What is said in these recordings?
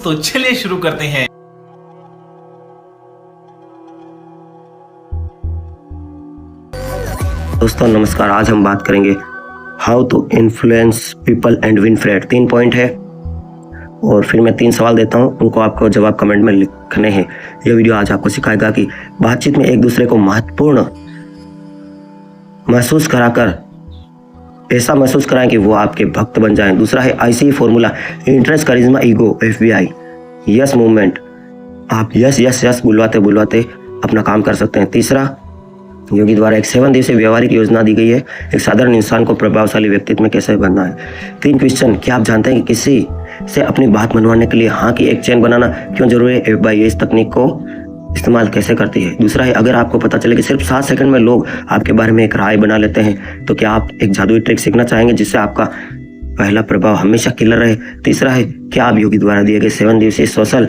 तो चलिए शुरू करते हैं। दोस्तों नमस्कार। आज हम बात करेंगे how to influence people and win friend. 3 point है और फिर मैं 3 सवाल देता हूं, उनको आपको जवाब कमेंट में लिखने हैं। यह वीडियो आज आपको सिखाएगा कि बातचीत में एक दूसरे को महत्वपूर्ण महसूस कराकर ऐसा महसूस कराएं कि वो आपके भक्त बन जाएं। दूसरा है ICE फॉर्मूला, इंटरेस्ट, करिश्मा, ईगो, FBI, यस मूवमेंट। आप यस यस यस बुलवाते बुलवाते अपना काम कर सकते हैं। तीसरा, योगी द्वारा एक 7 दिवसीय व्यवहारिक योजना दी गई है, एक साधारण इंसान को प्रभावशाली व्यक्तित्व में कैसे बनना है। 3 क्वेश्चन, क्या आप जानते हैं कि किसी से अपनी बात मनवाने के लिए हाँ की एक चेन बनाना क्यों जरूरी है? FBI इस तकनीक को इस्तेमाल कैसे करती है। दूसरा है, अगर आपको पता चले कि सिर्फ 7 सेकंड में लोग आपके बारे में एक राय बना लेते हैं, तो क्या आप एक जादुई ट्रिक सीखना चाहेंगे जिससे आपका पहला प्रभाव हमेशा किलर रहे। तीसरा है, क्या आप योगी द्वारा दिए गए 7 दिवसीय सोशल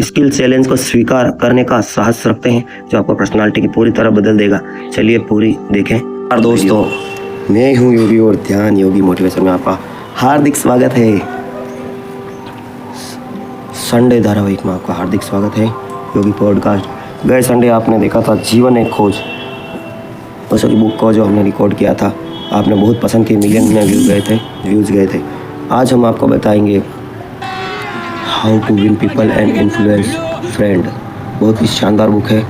स्किल चैलेंज को स्वीकार करने का साहस रखते हैं, जो आपको पर्सनालिटी की पूरी तरह बदल देगा। चलिए पूरी देखें। और दोस्तों, मैं हूँ योगी और ध्यान योगी मोटिवेशन में आपका हार्दिक स्वागत है। संडे धारावाहिक में आपका हार्दिक स्वागत है। योगी पॉडकास्ट। गए संडे आपने देखा था जीवन एक खोज, उस की बुक को जो हमने रिकॉर्ड किया था, आपने बहुत पसंद की, मिलियन में व्यूज़ गए थे। आज हम आपको बताएंगे how to win people and influence friend. बहुत ही शानदार बुक है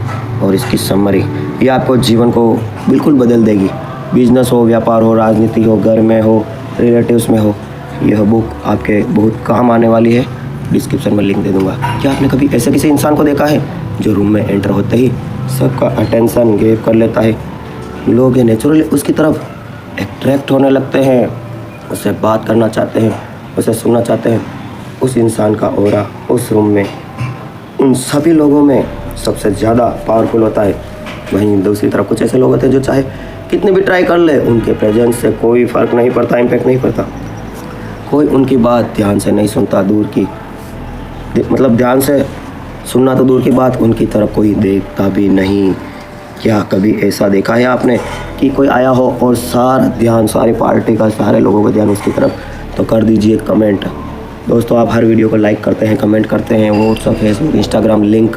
और इसकी समरी ये आपको जीवन को बिल्कुल बदल देगी। बिजनेस हो, व्यापार हो, राजनीति हो, घर में हो, रिलेटिव्स में हो, यह बुक आपके बहुत काम आने वाली है। डिस्क्रिप्शन में लिंक दे दूंगा। क्या आपने कभी ऐसे किसी इंसान को देखा है जो रूम में एंटर होते ही सबका अटेंशन ग्रैब कर लेता है? लोग नेचुरली उसकी तरफ अट्रैक्ट होने लगते हैं, उससे बात करना चाहते हैं, उसे सुनना चाहते हैं। उस इंसान का ऑरा उस रूम में उन सभी लोगों में सबसे ज़्यादा पावरफुल होता है। वहीं दूसरी तरफ कुछ ऐसे लोग होते हैं जो चाहे कितने भी ट्राई कर ले, उनके प्रेजेंस से कोई फ़र्क नहीं पड़ता, इम्पैक्ट नहीं पड़ता। कोई उनकी बात ध्यान से नहीं सुनता, दूर की मतलब ध्यान से सुनना तो दूर की बात, उनकी तरफ कोई देखता भी नहीं। क्या कभी ऐसा देखा है आपने कि कोई आया हो और सारा ध्यान, सारी पार्टी का, सारे लोगों का ध्यान उसकी तरफ? तो कर दीजिए कमेंट। दोस्तों, आप हर वीडियो को लाइक करते हैं, कमेंट करते हैं, व्हाट्सएप, फेसबुक, इंस्टाग्राम लिंक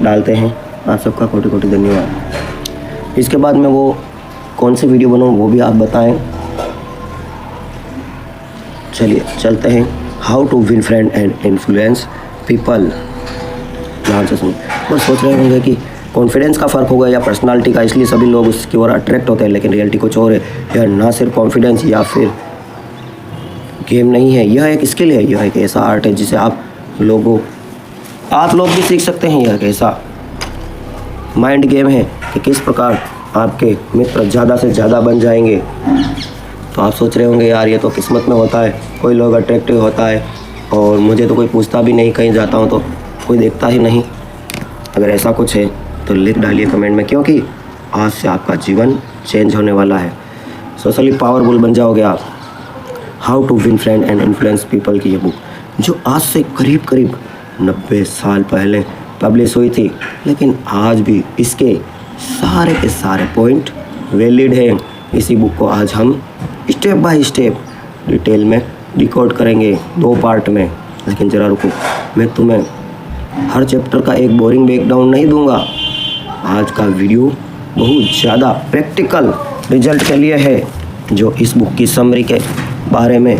डालते हैं। आप सबका कोटि कोटि धन्यवाद। इसके बाद मैं वो कौन सी वीडियो बनाऊँ वो भी आप बताएं। चलिए चलते हैं। How to win friend and influence people. ध्यान से सुन। और सोच रहे होंगे कि कॉन्फिडेंस का फ़र्क होगा या पर्सनालिटी का, इसलिए सभी लोग उसकी ओर अट्रैक्ट होते हैं, लेकिन रियलिटी कुछ और है। यह ना सिर्फ कॉन्फिडेंस या फिर गेम नहीं है, यह एक स्किल है, यह एक ऐसा आर्ट है जिसे आप लोग भी सीख सकते हैं। यह एक ऐसा माइंड गेम है कि किस प्रकार आपके मित्र ज़्यादा से ज़्यादा बन जाएंगे। तो आप सोच रहे होंगे यार ये तो किस्मत में होता है, कोई लोग अट्रैक्टिव होता है और मुझे तो कोई पूछता भी नहीं, कहीं जाता हूँ तो कोई देखता ही नहीं। अगर ऐसा कुछ है तो लिख डालिए कमेंट में, क्योंकि आज से आपका जीवन चेंज होने वाला है। सोशली पावरफुल बन जाओगे आप। How to win friend and influence people की ये बुक, जो आज से करीब करीब 90 साल पहले पब्लिश हुई थी, लेकिन आज भी इसके सारे के सारे पॉइंट वैलिड हैं। इसी बुक को आज हम स्टेप बाय स्टेप डिटेल में डिकोड करेंगे 2 पार्ट में। लेकिन ज़रा रुको, मैं तुम्हें हर चैप्टर का एक बोरिंग ब्रेकडाउन नहीं दूंगा। आज का वीडियो बहुत ज़्यादा प्रैक्टिकल रिजल्ट के लिए है, जो इस बुक की समरी के बारे में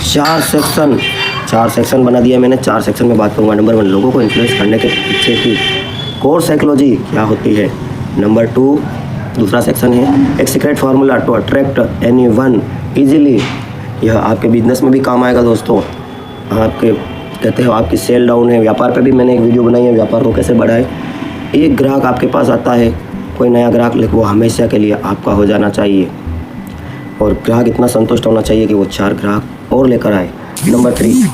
4 सेक्शन बना दिया मैंने। 4 सेक्शन में बात करूँगा। नंबर 1, लोगों को इन्फ्लुएंस करने के पीछे की कोर साइकोलॉजी क्या होती है। नंबर 2, दूसरा सेक्शन है एक secret formula to attract anyone easily. यह आपके बिजनेस में भी काम आएगा दोस्तों। आपके कहते हो आपकी सेल डाउन है, व्यापार पे भी मैंने एक वीडियो बनाई है, व्यापार को कैसे बढ़ाए। एक ग्राहक आपके पास आता है, कोई नया ग्राहक, लेकिन वो हमेशा के लिए आपका हो जाना चाहिए और ग्राहक इतना संतुष्ट होना चाहिए कि वो 4 ग्राहक और लेकर आए। नंबर 3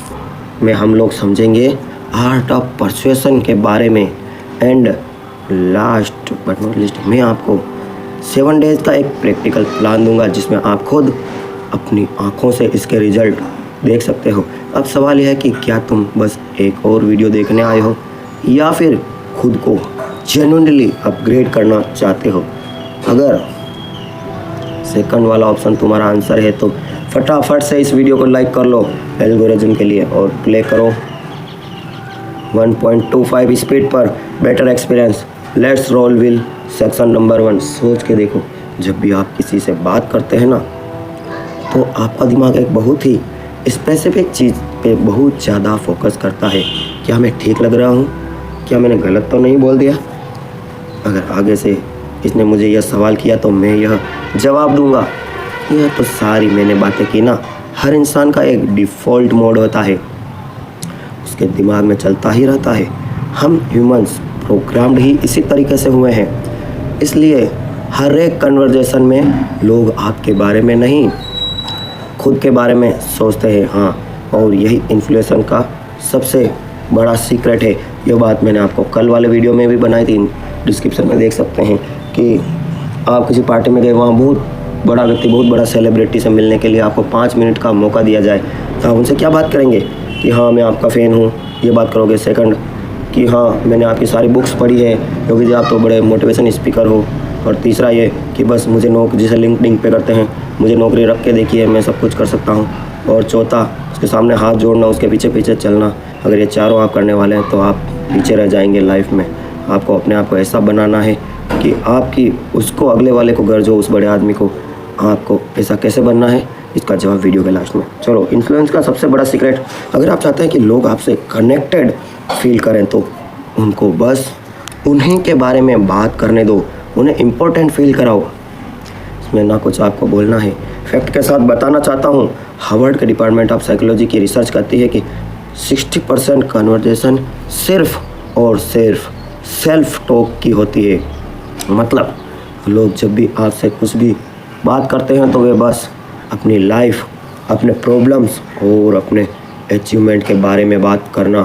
में हम लोग समझेंगे आर्ट ऑफ परसुएशन के बारे में। And last but not least, मैं आपको 7 डेज का एक प्रैक्टिकल प्लान दूंगा, जिसमें आप खुद अपनी आँखों से इसके रिजल्ट देख सकते हो। अब सवाल यह है कि क्या तुम बस एक और वीडियो देखने आए हो या फिर खुद को जेन्युइनली अपग्रेड करना चाहते हो। अगर सेकंड वाला ऑप्शन तुम्हारा आंसर है तो फटाफट से इस वीडियो को लाइक कर लो एल्गोरिथम के लिए और प्ले करो 1.25 स्पीड पर better experience. Let's roll will section number 1। सोच के देखो, जब भी आप किसी से बात करते हैं ना, तो आपका दिमाग एक बहुत ही स्पेसिफिक चीज़ पे बहुत ज़्यादा फोकस करता है। क्या मैं ठीक लग रहा हूँ? क्या मैंने गलत तो नहीं बोल दिया? अगर आगे से इसने मुझे यह सवाल किया तो मैं यह जवाब दूंगा। यह तो सारी मैंने बातें की ना, हर इंसान का एक डिफ़ॉल्ट मोड होता है, उसके दिमाग में चलता ही रहता है। हम ह्यूमंस प्रोग्राम्ड ही इसी तरीके से हुए हैं। इसलिए हर एक कन्वर्जेशन में लोग आपके बारे में नहीं, खुद के बारे में सोचते हैं। हाँ, और यही इन्फ्लुएंसर का सबसे बड़ा सीक्रेट है। यह बात मैंने आपको कल वाले वीडियो में भी बनाई थी, डिस्क्रिप्शन में देख सकते हैं कि आप किसी पार्टी में गए, वहाँ बहुत बड़ा व्यक्ति, बहुत बड़ा सेलिब्रिटी से मिलने के लिए आपको 5 मिनट का मौका दिया जाए, तो आप उनसे क्या बात करेंगे? कि हाँ मैं आपका फ़ैन हूँ, ये बात करोगे। सेकंड कि हाँ मैंने आपकी सारी बुक्स पढ़ी है क्योंकि जी आप तो बड़े मोटिवेशन स्पीकर हो। और तीसरा ये कि बस मुझे जिसे लिंक्डइन पे करते हैं, मुझे नौकरी रख के देखिए, मैं सब कुछ कर सकता हूँ। और चौथा, उसके सामने हाथ जोड़ना, उसके पीछे पीछे चलना। अगर ये चारों आप करने वाले हैं तो आप पीछे रह जाएंगे लाइफ में। आपको अपने आप को ऐसा बनाना है कि आपकी उसको, अगले वाले को गर्ज हो, उस बड़े आदमी को। आपको ऐसा कैसे बनना है, इसका जवाब वीडियो के लास्ट में। चलो, इन्फ्लुएंस का सबसे बड़ा सीक्रेट, अगर आप चाहते हैं कि लोग आपसे कनेक्टेड फील करें तो उनको बस उन्हीं के बारे में बात करने दो, उन्हें इम्पोर्टेंट फील कराओ। इसमें ना कुछ आपको बोलना है। फैक्ट के साथ बताना चाहता हूँ, हार्वर्ड के डिपार्टमेंट ऑफ साइकोलॉजी की रिसर्च कहती है कि 60% कन्वर्जेशन सिर्फ और सिर्फ सेल्फ टॉक की होती है। मतलब लोग जब भी आपसे कुछ भी बात करते हैं तो वे बस अपनी लाइफ, अपने प्रॉब्लम्स और अपने अचीवमेंट के बारे में बात करना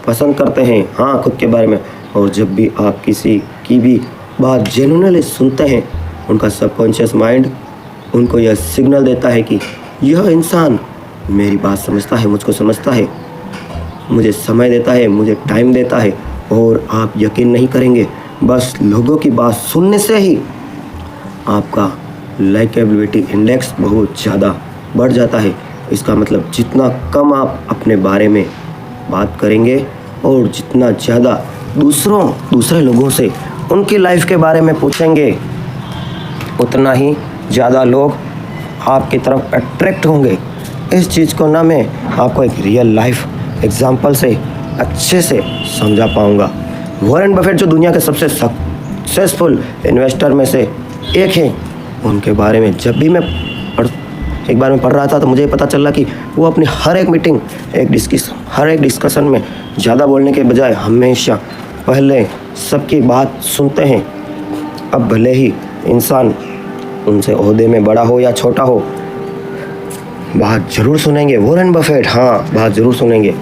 पसंद करते हैं। हाँ, खुद के बारे में। और जब भी आप किसी की भी बात जेन्युइनली सुनते हैं, उनका सबकॉन्शियस माइंड उनको यह सिग्नल देता है कि यह इंसान मेरी बात समझता है, मुझको समझता है, मुझे समय देता है, मुझे टाइम देता है। और आप यकीन नहीं करेंगे, बस लोगों की बात सुनने से ही आपका लाइकेबिलिटी इंडेक्स बहुत ज़्यादा बढ़ जाता है। इसका मतलब जितना कम आप अपने बारे में बात करेंगे और जितना ज़्यादा दूसरे लोगों से उनकी लाइफ के बारे में पूछेंगे, उतना ही ज़्यादा लोग आपकी तरफ अट्रैक्ट होंगे। इस चीज़ को ना मैं आपको एक रियल लाइफ एग्जांपल से अच्छे से समझा पाऊँगा। वॉरेन बफेट जो दुनिया के सबसे सक्सेसफुल इन्वेस्टर में से एक हैं, उनके बारे में जब भी मैं एक बार में पढ़ रहा था तो मुझे पता चला कि वो अपनी हर एक मीटिंग, हर एक डिस्कशन में ज़्यादा बोलने के बजाय हमेशा पहले सबकी बात सुनते हैं। अब भले ही इंसान उनसे ओहदे में बड़ा हो या छोटा हो, बात ज़रूर सुनेंगे। वॉरेन बफेट, हाँ, बात ज़रूर सुनेंगे।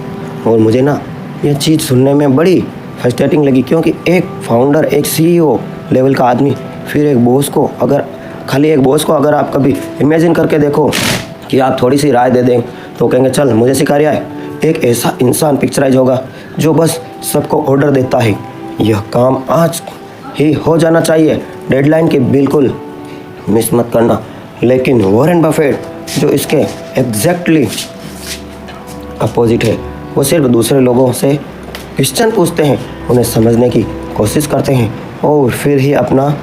और मुझे ना यह चीज़ सुनने में बड़ी फ्रस्ट्रेटिंग लगी, क्योंकि एक फाउंडर, एक CEO लेवल का आदमी, फिर एक बॉस को, अगर खाली एक बॉस को अगर आप कभी इमेजिन करके देखो कि आप थोड़ी सी राय दे दें तो कहेंगे चल मुझे सिखा रहा है। एक ऐसा इंसान पिक्चराइज होगा जो बस सबको ऑर्डर देता है, यह काम आज ही हो जाना चाहिए, डेडलाइन की बिल्कुल मिस मत करना। लेकिन वॉरेन बफेट जो इसके एग्जैक्टली अपोजिट है, वो सिर्फ दूसरे लोगों से क्वेश्चन पूछते हैं, उन्हें समझने की कोशिश करते हैं और फिर ही अपना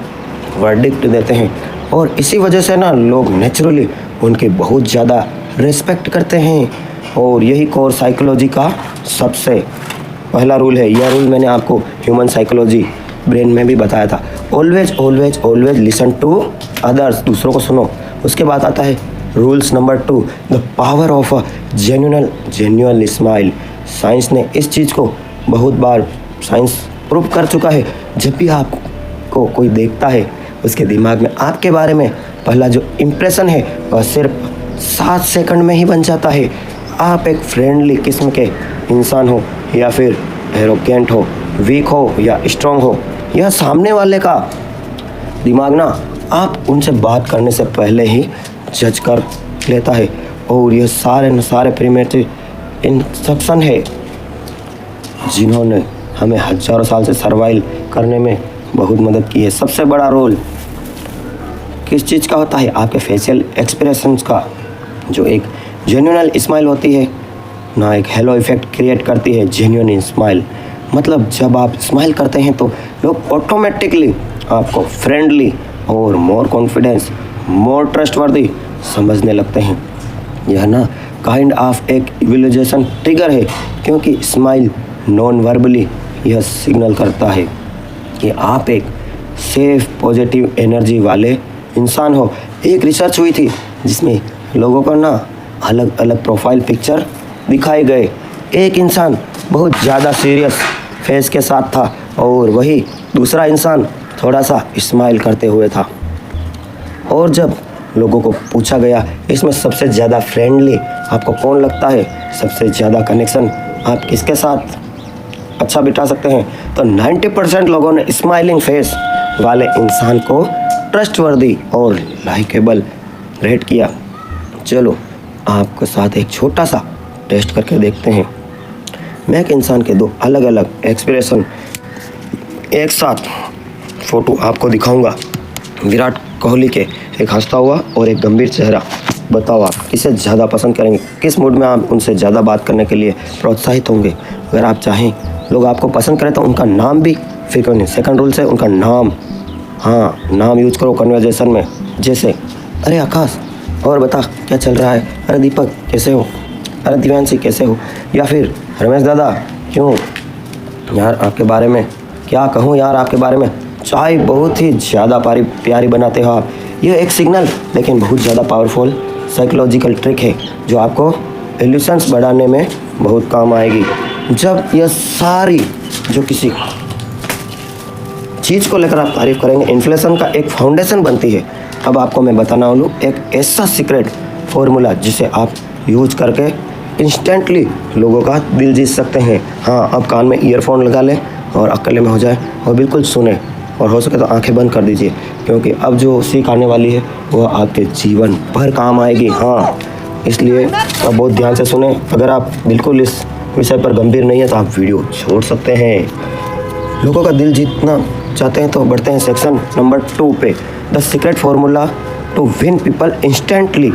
वर्डिक्ट देते हैं। और इसी वजह से ना लोग नेचुरली उनकी बहुत ज़्यादा रिस्पेक्ट करते हैं। और यही कोर साइकोलॉजी का सबसे पहला रूल है। यह रूल मैंने आपको ह्यूमन साइकोलॉजी ब्रेन में भी बताया था। Always always always listen to others, दूसरों को सुनो। उसके बाद आता है rules number 2, the power of a genuine smile. Science ने इस चीज़ को बहुत बार प्रूव कर चुका है। जब भी आपको कोई देखता है, उसके दिमाग में आपके बारे में पहला जो इम्प्रेशन है वह सिर्फ 7 सेकंड में ही बन जाता है। आप एक फ्रेंडली किस्म के इंसान हो या फिर एरोगेंट हो, वीक हो या स्ट्रॉन्ग हो, यह सामने वाले का दिमाग ना आप उनसे बात करने से पहले ही जज कर लेता है। और ये सारे प्रिमिटिव इंस्ट्रक्शन है जिन्होंने हमें हज़ारों साल से सर्वाइव करने में बहुत मदद की है। सबसे बड़ा रोल किस चीज़ का होता है? आपके फेशियल एक्सप्रेशंस का। जो एक जेन्युइन स्माइल होती है ना, एक हेलो इफेक्ट क्रिएट करती है जेन्युइन स्माइल। मतलब जब आप स्माइल करते हैं तो लोग ऑटोमेटिकली आपको फ्रेंडली और मोर कॉन्फिडेंस, मोर ट्रस्टवर्दी समझने लगते हैं। यह ना काइंड ऑफ एक इवैल्यूएशन ट्रिगर है, क्योंकि स्माइल नॉन वर्बली यह सिग्नल करता है कि आप एक सेफ पॉजिटिव एनर्जी वाले इंसान हो। एक रिसर्च हुई थी जिसमें लोगों को ना अलग अलग प्रोफाइल पिक्चर दिखाए गए। एक इंसान बहुत ज़्यादा सीरियस फेस के साथ था और वही दूसरा इंसान थोड़ा सा स्माइल करते हुए था। और जब लोगों को पूछा गया इसमें सबसे ज़्यादा फ्रेंडली आपको कौन लगता है, सबसे ज़्यादा कनेक्शन आप किसके साथ अच्छा बिता सकते हैं, तो 90% लोगों ने स्माइलिंग फेस वाले इंसान को ट्रस्टवर्दी और लाइकेबल रेट किया। चलो आपके साथ एक छोटा सा टेस्ट करके देखते हैं। मैं एक इंसान के दो अलग अलग एक्सप्रेशन एक साथ फ़ोटो आपको दिखाऊंगा। विराट कोहली के एक हंसता हुआ और एक गंभीर चेहरा। बताओ आप किसे ज़्यादा पसंद करेंगे, किस मूड में आप उनसे ज़्यादा बात करने के लिए प्रोत्साहित होंगे। अगर आप चाहें लोग आपको पसंद करें तो उनका नाम भी, फिर क्यों नहीं, सेकंड रूल से उनका नाम, हाँ नाम यूज करो कन्वर्जेशन में। जैसे अरे आकाश, और बता क्या चल रहा है, अरे दीपक कैसे हो, अरे दिव्यांशी कैसे हो, या फिर रमेश दादा क्यों यार आपके बारे में क्या कहूँ यार आपके बारे में, चाय बहुत ही ज़्यादा प्यारी बनाते हो आप। यह एक सिग्नल लेकिन बहुत ज़्यादा पावरफुल साइकोलॉजिकल ट्रिक है जो आपको इल्यूशंस बढ़ाने में बहुत काम आएगी। जब यह सारी जो किसी चीज़ को लेकर आप तारीफ करेंगे, इन्फ्लेशन का एक फाउंडेशन बनती है। अब आपको मैं बताना वालूँ एक ऐसा सीक्रेट फॉर्मूला जिसे आप यूज करके इंस्टेंटली लोगों का दिल जीत सकते हैं। हाँ, अब कान में ईयरफोन लगा लें और अकेले में हो जाए और बिल्कुल सुने, और हो सके तो आंखें बंद कर दीजिए, क्योंकि अब जो सीख आने वाली है वह आपके जीवन भर काम आएगी। हाँ, इसलिए आप बहुत ध्यान से सुने। अगर आप बिल्कुल इस विषय पर गंभीर नहीं है तो आप वीडियो छोड़ सकते हैं। लोगों का दिल जीतना चाहते हैं तो बढ़ते हैं सेक्शन नंबर 2 पे, the secret formula to win people instantly.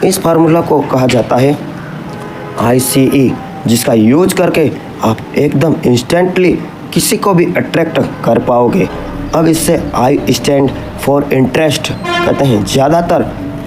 इस फार्मूला को कहा जाता है ICE, जिसका यूज करके आप एकदम इंस्टेंटली किसी को भी अट्रैक्ट कर पाओगे। अब इससे आई स्टैंड फॉर इंटरेस्ट कहते हैं। ज़्यादातर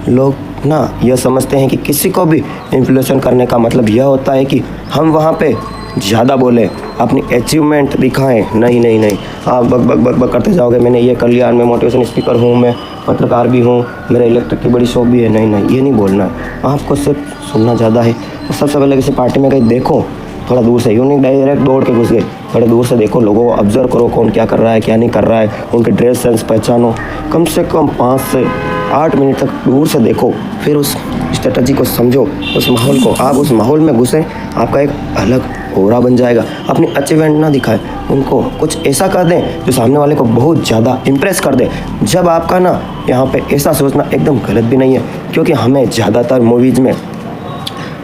लोग ना यह समझते हैं कि किसी को भी इन्फ्लुएंस करने का मतलब यह होता है कि हम वहाँ पे ज़्यादा बोले, अपनी अचीवमेंट दिखाएं। नहीं नहीं नहीं, आप बक बक बक बक करते जाओगे, मैंने ये कर लिया, मैं मोटिवेशन स्पीकर हूँ, मैं पत्रकार भी हूँ, मेरा इलेक्ट्रिक की बड़ी शॉप भी है। नहीं नहीं, ये नहीं बोलना है, आपको सिर्फ सुनना ज़्यादा है। तो सबसे पहले किसी पार्टी में गए, देखो थोड़ा दूर से, यूँ नहीं डायरेक्ट दौड़ के घुस गए, थोड़ा दूर से देखो, लोगों को ऑब्जर्व करो कौन क्या कर रहा है क्या नहीं कर रहा है, उनके ड्रेस सेंस पहचानो। कम से कम 5 से 8 मिनट तक दूर से देखो, फिर उस स्ट्रेटजी को समझो, उस माहौल को। आप उस माहौल में घुसे, आपका एक अलग ऑरा बन जाएगा। अपनी अचीवमेंट ना दिखाएं, उनको कुछ ऐसा कर दें जो सामने वाले को बहुत ज़्यादा इम्प्रेस कर दे। जब आपका ना यहाँ पे ऐसा सोचना एकदम गलत भी नहीं है, क्योंकि हमें ज़्यादातर मूवीज़ में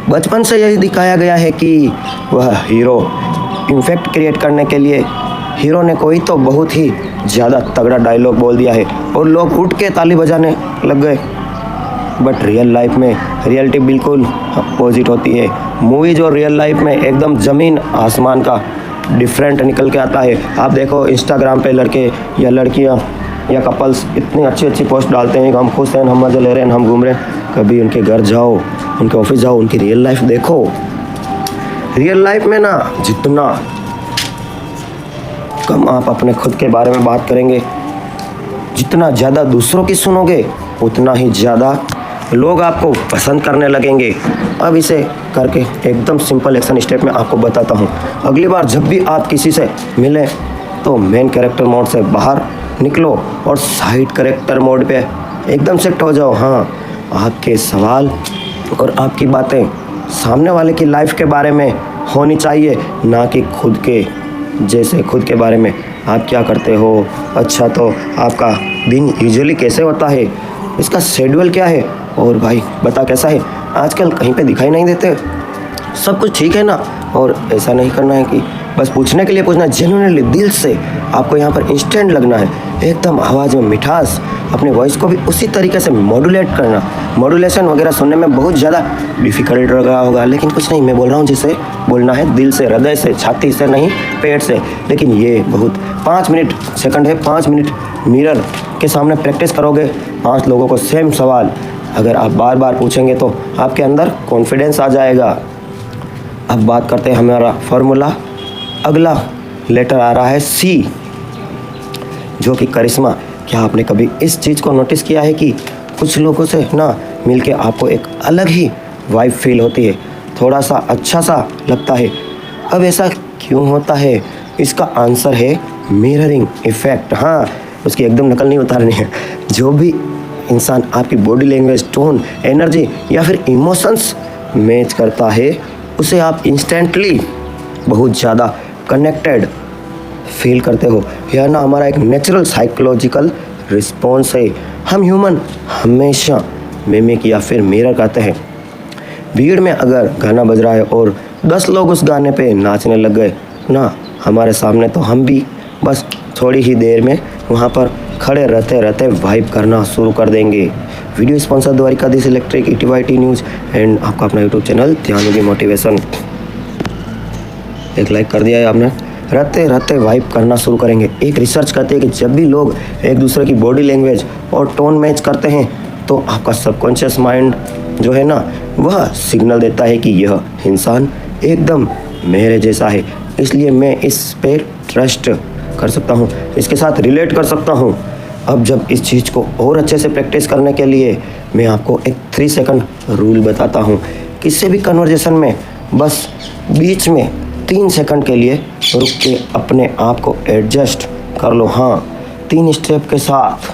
बचपन से यही दिखाया गया है कि वह हीरो इम्फेक्ट क्रिएट करने के लिए हीरो ने कोई तो बहुत ही ज़्यादा तगड़ा डायलॉग बोल दिया है और लोग उठ के ताली बजाने लग गए। बट रियल लाइफ में रियलिटी बिल्कुल अपोजिट होती है। मूवीज और रियल लाइफ में एकदम ज़मीन आसमान का डिफरेंट निकल के आता है। आप देखो इंस्टाग्राम पे लड़के या लड़कियां या कपल्स इतनी अच्छी अच्छी पोस्ट डालते हैं कि हम खुश हैं, हम मज़े ले रहे हैं, हम घूम रहे हैं। कभी उनके घर जाओ, उनके ऑफिस जाओ, उनकी रियल लाइफ देखो। रियल लाइफ में ना जितना कम आप अपने खुद के बारे में बात करेंगे, जितना ज़्यादा दूसरों की सुनोगे, उतना ही ज़्यादा लोग आपको पसंद करने लगेंगे। अब इसे करके एकदम सिंपल एक्शन स्टेप में आपको बताता हूँ। अगली बार जब भी आप किसी से मिलें तो मेन कैरेक्टर मोड से बाहर निकलो और साइड कैरेक्टर मोड पे एकदम शिफ्ट हो जाओ। हाँ, आपके सवाल और आपकी बातें सामने वाले की लाइफ के बारे में होनी चाहिए, ना कि खुद के। जैसे खुद के बारे में आप क्या करते हो, अच्छा तो आपका दिन यूजुअली कैसे होता है, इसका शेड्यूल क्या है, और भाई बता कैसा है, आजकल कहीं पे दिखाई नहीं देते, सब कुछ ठीक है ना। और ऐसा नहीं करना है कि बस पूछने के लिए पूछना, जेन्युइनली दिल से आपको यहाँ पर इंस्टेंट लगना है, एकदम आवाज़ में मिठास, अपने वॉइस को भी उसी तरीके से मॉड्यूलेट करना। मॉड्यूलेशन वगैरह सुनने में बहुत ज़्यादा डिफ़िकल्ट लग रहा होगा, लेकिन कुछ नहीं, मैं बोल रहा हूँ जिसे बोलना है दिल से, हृदय से, छाती से नहीं, पेट से। लेकिन ये बहुत 5 मिनट सेकंड है, 5 मिनट मिरर के सामने प्रैक्टिस करोगे, 5 लोगों को सेम सवाल अगर आप बार बार पूछेंगे तो आपके अंदर कॉन्फिडेंस आ जाएगा। अब बात करते हैं हमारा फार्मूला। अगला लेटर आ रहा है सी, जो कि करिश्मा। क्या आपने कभी इस चीज़ को नोटिस किया है कि कुछ लोगों से ना मिलके आपको एक अलग ही वाइब फील होती है, थोड़ा सा अच्छा सा लगता है। अब ऐसा क्यों होता है? इसका आंसर है मिररिंग इफ़ेक्ट। हाँ, उसकी एकदम नकल नहीं उतारनी है। जो भी इंसान आपकी बॉडी लैंग्वेज, टोन, एनर्जी या फिर इमोशंस मैच करता है, उसे आप इंस्टेंटली बहुत ज़्यादा कनेक्टेड फील करते हो। यह ना हमारा एक नेचुरल साइकोलॉजिकल रिस्पॉन्स है। हम ह्यूमन हमेशा मिमिक या फिर मिरर करते हैं। भीड़ में अगर गाना बज रहा है और 10 लोग उस गाने पे नाचने लग गए ना हमारे सामने, तो हम भी बस थोड़ी ही देर में वहाँ पर खड़े रहते रहते वाइब करना शुरू कर देंगे। Video sponsor Dwarkadhish electric, ETYT news and आपका अपना यूट्यूब चैनल ध्यान होगी मोटिवेशन। एक लाइक कर दिया है आपने। रहते रहते वाइब करना शुरू करेंगे। एक रिसर्च कहती है कि जब भी लोग एक दूसरे की बॉडी लैंग्वेज और टोन मैच करते हैं तो आपका सबकॉन्शियस माइंड जो है ना, वह सिग्नल देता है कि यह इंसान एकदम मेरे जैसा है, इसलिए मैं इस पे ट्रस्ट कर सकता हूँ, इसके साथ रिलेट कर सकता हूँ। अब जब इस चीज़ को और अच्छे से प्रैक्टिस करने के लिए मैं आपको एक 3 सेकंड रूल बताता हूँ। किसी भी कन्वर्जेशन में बस बीच में 3 सेकंड के लिए रुक के अपने आप को एडजस्ट कर लो। हाँ, 3 स्टेप के साथ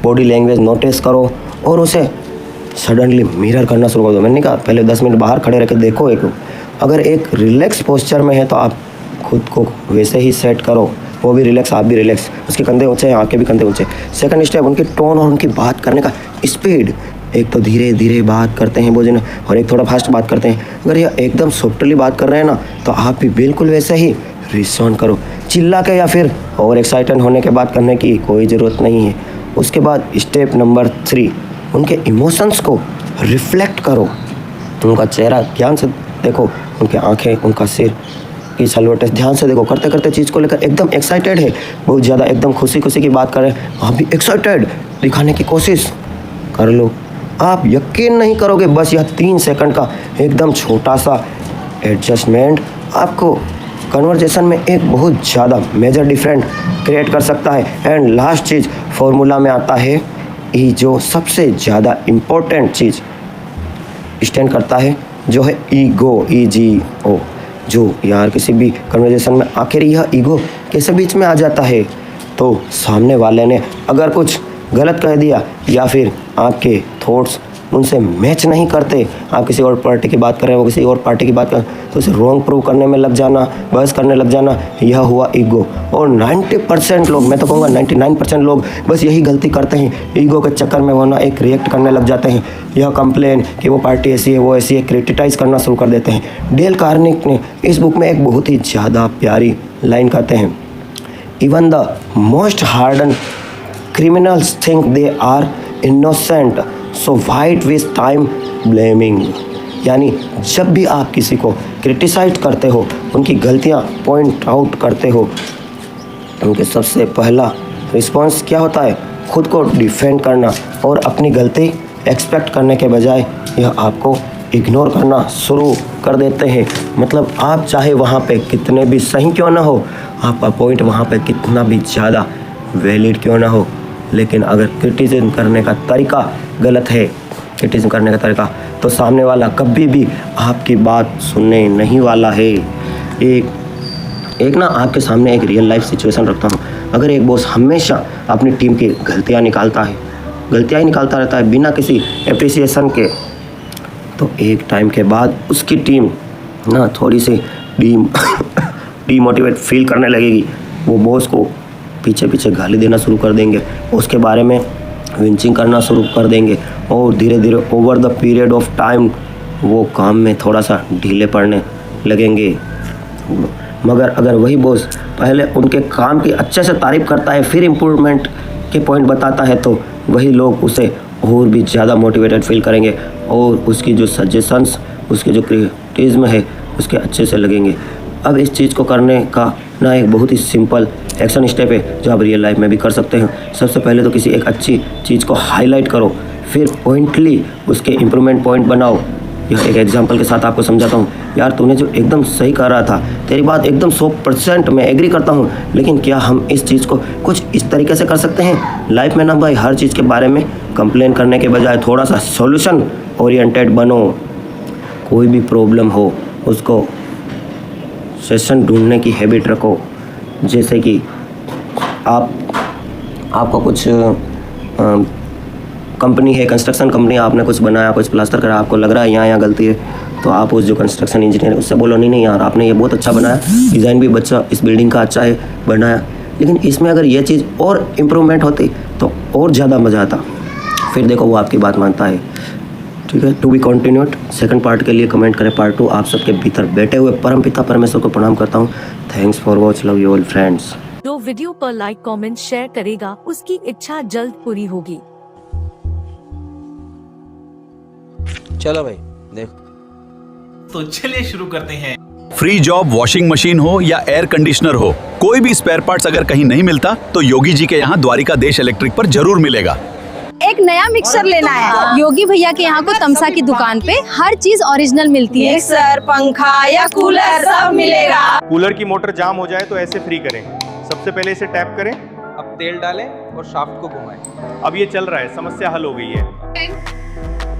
बॉडी लैंग्वेज नोटिस करो और उसे सडनली मिरर करना शुरू कर दो। मैंने कहा पहले 10 मिनट बाहर खड़े रह के देखो। अगर एक रिलैक्स पोस्चर में है तो आप खुद को वैसे ही सेट करो, वो भी रिलैक्स, आप भी रिलैक्स। उसके कंधे ऊंचे हैं, आपके भी कंधे ऊंचे। सेकंड स्टेप, उनकी टोन और उनकी बात करने का स्पीड। एक तो धीरे धीरे बात करते हैं भोजन, और एक थोड़ा फास्ट बात करते हैं। अगर ये एकदम सॉफ्टली बात कर रहे हैं ना, तो आप भी बिल्कुल वैसे ही रिस्पॉन्ड करो। चिल्ला के या फिर ओवर एक्साइटेड होने के बात करने की कोई ज़रूरत नहीं है। उसके बाद स्टेप नंबर 3, उनके इमोशंस को रिफ्लेक्ट करो। उनका चेहरा ध्यान से देखो, उनकी आंखें, उनका सिर की सलवटें ध्यान से देखो। करते करते चीज़ को लेकर एकदम एक्साइटेड है, बहुत ज़्यादा एकदम खुशी खुशी की बात कर रहे हैं, आप भी एक्साइटेड दिखाने की कोशिश कर लो। आप यकीन नहीं करोगे, बस यह 3 सेकंड का एकदम छोटा सा एडजस्टमेंट आपको कन्वर्जेशन में एक बहुत ज़्यादा मेजर डिफरेंट क्रिएट कर सकता है। एंड लास्ट चीज़ फॉर्मूला में आता है, ये जो सबसे ज़्यादा इम्पोर्टेंट चीज़ स्टैंड करता है, जो है ईगो, EGO। जो यार किसी भी कन्वर्जेशन में आखिर यह ईगो कैसे बीच में आ जाता है? तो सामने वाले ने अगर कुछ गलत कह दिया या फिर आपके थॉट्स उनसे मैच नहीं करते, आप किसी और पार्टी की बात कर रहे हैं, वो किसी और पार्टी की बात कर, तो उसे रॉन्ग प्रूव करने में लग जाना, बहस करने लग जाना, यह हुआ ईगो। और 90% लोग, मैं तो कहूँगा 99% लोग बस यही गलती करते हैं। ईगो के चक्कर में वो ना एक रिएक्ट करने लग जाते हैं, यह कंप्लेन कि वो पार्टी ऐसी है, वो ऐसी है, क्रिटिसाइज़ करना शुरू कर देते हैं। डेल कार्नेगी ने इस बुक में एक बहुत ही ज़्यादा प्यारी लाइन कहते हैं, even the most harden criminals think they are innocent, so why waste time blaming? यानी जब भी आप किसी को क्रिटिसाइज करते हो, उनकी गलतियाँ पॉइंट आउट करते हो, उनके सबसे पहला रिस्पॉन्स क्या होता है? खुद को डिफेंड करना और अपनी गलती एक्सपेक्ट करने के बजाय यह आपको इग्नोर करना शुरू कर देते हैं। मतलब आप चाहे वहाँ पे कितने भी सही क्यों ना हो, आपका पॉइंट वहाँ पे कितना भी ज़्यादा वैलिड क्यों ना हो, लेकिन अगर क्रिटिसिज्म करने का तरीका गलत है, क्रिटिसिज्म करने का तरीका, तो सामने वाला कभी भी आपकी बात सुनने नहीं वाला है। एक ना आपके सामने एक रियल लाइफ सिचुएशन रखता हूँ। अगर एक बॉस हमेशा अपनी टीम की गलतियाँ निकालता ही निकालता रहता है बिना किसी एप्रिसिएशन के, तो एक टाइम के बाद उसकी टीम ना थोड़ी सी डीमोटिवेट फील करने लगेगी। वो बॉस को पीछे पीछे गाली देना शुरू कर देंगे, उसके बारे में विंचिंग करना शुरू कर देंगे, और धीरे धीरे over the period of time वो काम में थोड़ा सा ढीले पड़ने लगेंगे। मगर अगर वही बॉस पहले उनके काम की अच्छे से तारीफ करता है फिर इम्प्रूवमेंट के पॉइंट बताता है तो वही लोग उसे और भी ज़्यादा मोटिवेटेड फील करेंगे और उसकी जो सजेशंस, उसके जो क्रिटिसिज्म है उसके अच्छे से लगेंगे। अब इस चीज़ को करने का ना एक बहुत ही सिंपल एक्शन स्टेप है जो आप रियल लाइफ में भी कर सकते हैं। सबसे पहले तो किसी एक अच्छी चीज़ को हाईलाइट करो, फिर पॉइंटली उसके इम्प्रूवमेंट पॉइंट बनाओ। यह एक एग्जांपल के साथ आपको समझाता हूँ। यार तूने जो एकदम सही कह रहा था, तेरी बात एकदम 100% मैं एग्री करता हूँ, लेकिन क्या हम इस चीज़ को कुछ इस तरीके से कर सकते हैं? लाइफ में ना भाई हर चीज़ के बारे में कंप्लेन करने के बजाय थोड़ा सा सॉल्यूशन ओरिएंटेड बनो। कोई भी प्रॉब्लम हो उसको सेशन ढूंढने की हैबिट रखो। जैसे कि आपको कुछ कंपनी है, कंस्ट्रक्शन कंपनी, आपने कुछ बनाया, कुछ प्लास्टर करा, आपको लग रहा है यहाँ गलती है, तो आप उस जो कंस्ट्रक्शन इंजीनियर है उससे बोलो नहीं यार आपने ये बहुत अच्छा बनाया, डिज़ाइन भी बच्चा इस बिल्डिंग का अच्छा है बनाया, लेकिन इसमें अगर ये चीज़ और इम्प्रूवमेंट होती तो और ज़्यादा मज़ा आता। फिर देखो वो आपकी बात मानता है। ठीक है, to be continued. Second part के लिए कमेंट करें पार्ट 2। आप सबके भीतर बैठे हुए परमपिता परमेश्वर को प्रणाम करता हूँ। Thanks for watch, love you all friends. जो वीडियो पर लाइक कमेंट शेयर करेगा उसकी इच्छा जल्द पूरी होगी। चलो भाई देख, तो चलिए शुरू करते हैं। फ्री जॉब वॉशिंग मशीन हो या एयर कंडीशनर हो, कोई भी स्पेयर पार्ट्स अगर कहीं नहीं मिलता तो योगी जी के यहाँ द्वारिका देश इलेक्ट्रिक पर जरूर मिलेगा। एक नया मिक्सर लेना है। योगी भैया के यहाँ को तमसा की दुकान पे हर चीज ओरिजिनल मिलती है। मिक्सर, पंखा या कूलर सब मिलेगा। कूलर की मोटर जाम हो जाए तो ऐसे फ्री करें। सबसे पहले इसे टैप करें, अब तेल डालें और शाफ्ट को घुमाएं। अब ये चल रहा है, समस्या हल हो गई है।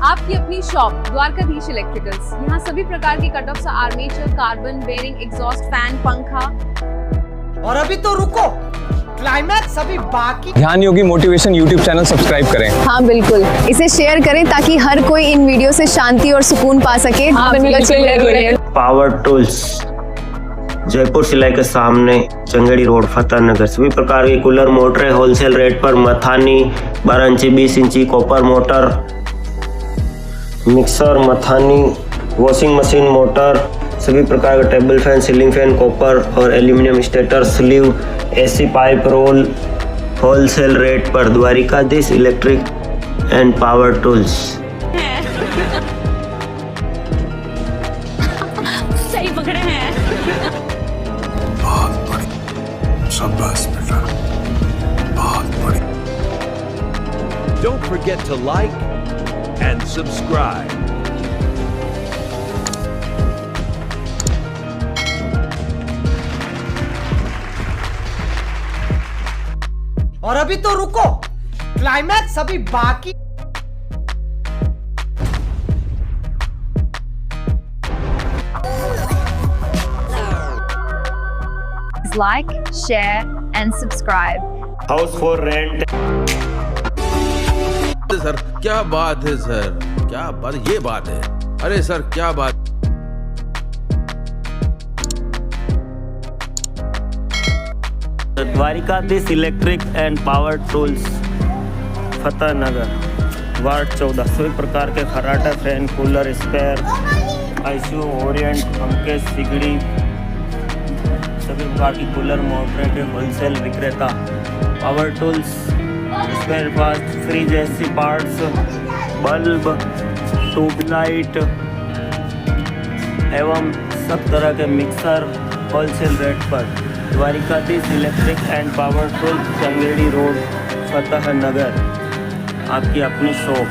आपकी अपनी शॉप द्वारकाधीश इलेक्ट्रिकल्स, यहाँ सभी प्रकार की cut off, armature, carbon, bearing, exhaust fan, पंखा। और अभी तो रुको, क्लाइमैक्स अभी बाकी। Dhyan Yogi motivation YouTube channel subscribe करें। हाँ बिल्कुल, इसे शेयर करें ताकि हर कोई इन वीडियो से शांति और सुकून पा सके। पावर टूल्स, जयपुर सिलाई के सामने, चंगेड़ी रोड, फतेह नगर। सभी प्रकार की कूलर मोटरें होलसेल रेट पर, मथानी 12 इंची 20 इंची कॉपर मोटर, मिक्सर, मथानी, वॉशिंग मशीन मोटर, सभी प्रकार का table fan, ceiling fan, copper और aluminium stator, sleeve, AC pipe roll, wholesale rate पर। Dwarikadhish electric and power tools. सही पकड़े हैं। बहुत बड़ी, शाबाश बेटा, बहुत बड़ी। Don't forget to like and subscribe. और अभी तो रुको, क्लाइमैक्स अभी बाकी। Like, share and subscribe. House for rent. Sir क्या बात है सर, क्या बात, ये बात है। अरे सर क्या बात। Dwarikadhish electric and power tools, Fateh Nagar, ward 14। सभी प्रकार के खराटा, फैन, कूलर, स्पेयर, आईसीयू, ओरिएंट, पंखे, सिगड़ी, सभी प्रकार की कूलर मोटरें के होलसेल विक्रेता। Power tools, spare parts, fridge, AC parts, bulb, tubelight एवं सब तरह के मिक्सर होलसेल रेट पर। Dwarikadhish electric and power tools, Changedi road, Fateh Nagar. आपकी अपनी शॉप।